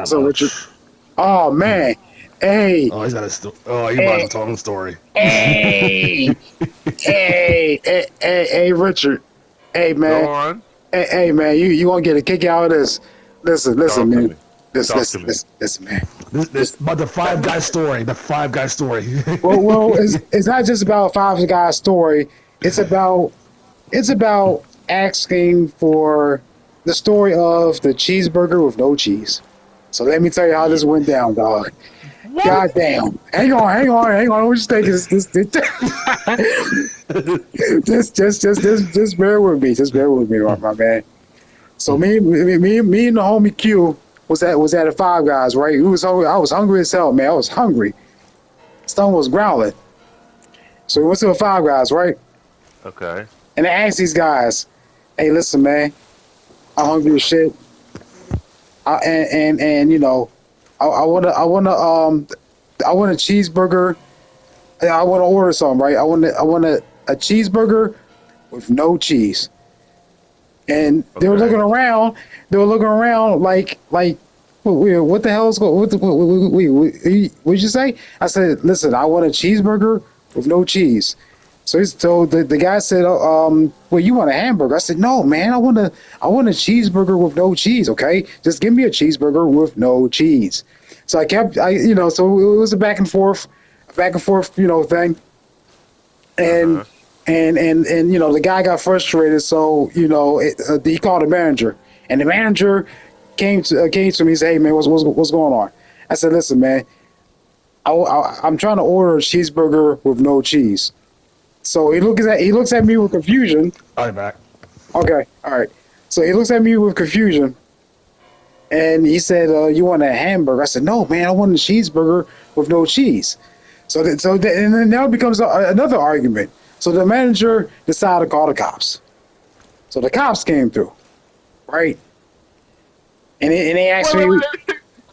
So Richard, oh man, hey, Oh, he's got a story. Oh, he about hey, to tell him story. hey, hey, Richard, hey Go man, on. hey man, you gonna get a kick out of this? Listen, Talk to man, me. Talk to me. listen, man. This Just, about the five guy story. The five guy story. well, it's not just about Five Guys story. It's about asking for the story of the cheeseburger with no cheese. So let me tell you how Yeah. this went down, dog. What? God damn. Hang on. What you think is this? Just bear with me. Just bear with me, my man. So me and the homie Q was at a Five Guys, right? We was hungry. I was hungry as hell, man. I was hungry. Stomach was growling. So we went to a Five Guys, right? Okay. And I asked these guys, "Hey, listen, man, I'm hungry as shit. And you know, I want a cheeseburger. I want to order something, right? I want a cheeseburger with no cheese." And they were looking Okay. around. They were looking around like, what the hell is going? What'd you say? I said, listen, I want a cheeseburger with no cheese. So the guy said, well, you want a hamburger? I said, no, man, I want a cheeseburger with no cheese. Okay, just give me a cheeseburger with no cheese. So so it was a back and forth, thing. And Uh-huh. the guy got frustrated, so he called the manager, and the manager came to me and said, "Hey man, what's going on?" I said, "Listen, man, I'm trying to order a cheeseburger with no cheese." So he looks at me with confusion. I'll be back. Okay, all right. So he looks at me with confusion, and he said, "You want a hamburger?" I said, "No, man, I want a cheeseburger with no cheese." And then now it becomes another argument. So the manager decided to call the cops. So the cops came through, right? And they asked Wait, me, wait,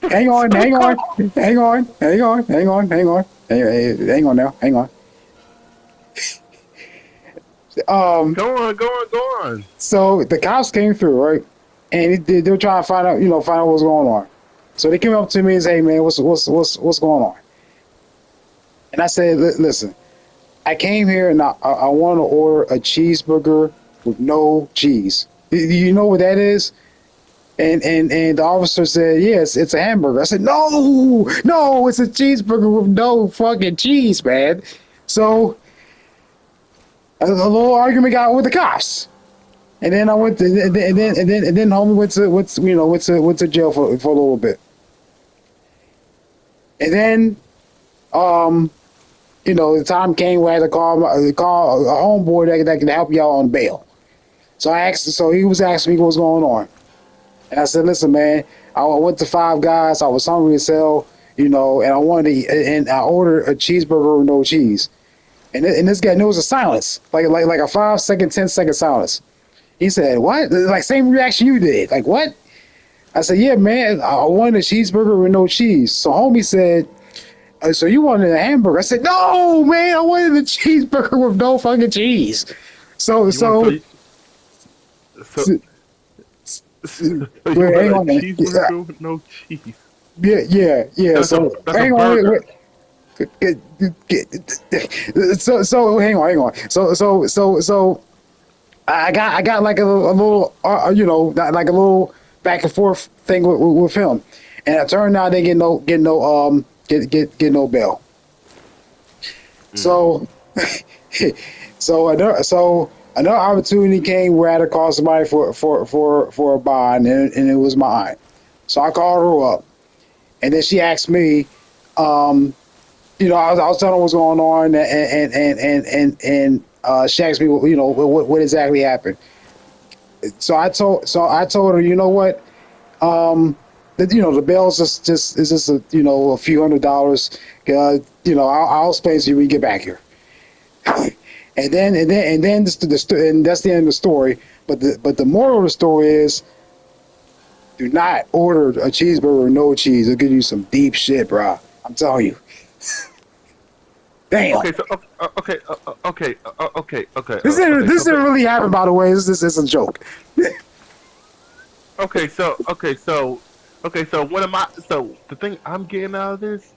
wait. "Hang on, So the hang on, cop. hang on, hang on, hang on, hang on, hang on now, hang on." Um, Go on, go on. so the cops came through, right? And they were trying to find out what's going on. So they came up to me and said, "Hey man, what's going on?" And I said, "Listen, I came here and I want to order a cheeseburger with no cheese. Do you know what that is?" And the officer said, "Yes, it's a hamburger." I said, "No, it's a cheeseburger with no fucking cheese, man." So a little argument got with the cops, and then I went to and then homie went to jail for a little bit, and then the time came where I had to call a homeboy that can help y'all on bail. So he was asking me what's going on. And I said, listen, man, I went to Five Guys. I was hungry as hell, and I wanted to eat, and I ordered a cheeseburger with no cheese. And this guy knows a silence, like a 5 second, 10 second silence. He said, what? Like same reaction you did. Like what? I said, yeah, man, I wanted a cheeseburger with no cheese. So homie said, so you wanted a hamburger? I said, no, man, I wanted a cheeseburger with no fucking cheese. So You want so, so so you wait, want hang a on, man. cheeseburger with no cheese? Yeah. So That's a hang on, burger. so hang on. So I got like a little like a little back and forth thing with him, and it turned out they get no bail. Mm. So another opportunity came where I had to call somebody for a bond, and it was my aunt. So I called her up, and then she asked me, I was telling her what's going on, and she asked me, what exactly happened. So I told her, you know what, the bill's just a few $100. I'll explain to you when you get back here. And then and that's the end of the story. But the moral of the story is, do not order a cheeseburger with no cheese. It'll give you some deep shit, bro. I'm telling you. Damn. Okay, so okay. This So didn't really happen, by the way. This is a joke. So what am I? So the thing I'm getting out of this,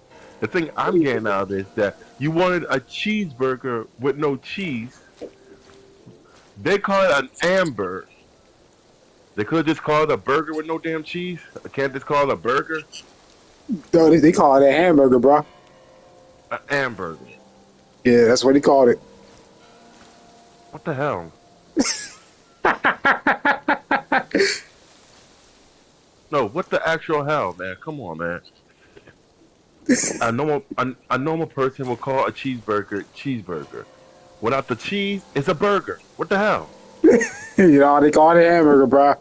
that you wanted a cheeseburger with no cheese. They call it an amber. They could have just called it a burger with no damn cheese. I can't just call it a burger, Though they call it a hamburger, bro. an hamburger. Yeah, that's what he called it. What the hell? No, what the actual hell, man? Come on, man. A normal person will call a cheeseburger. Without the cheese, it's a burger. What the hell? You know, they call it a hamburger, bro.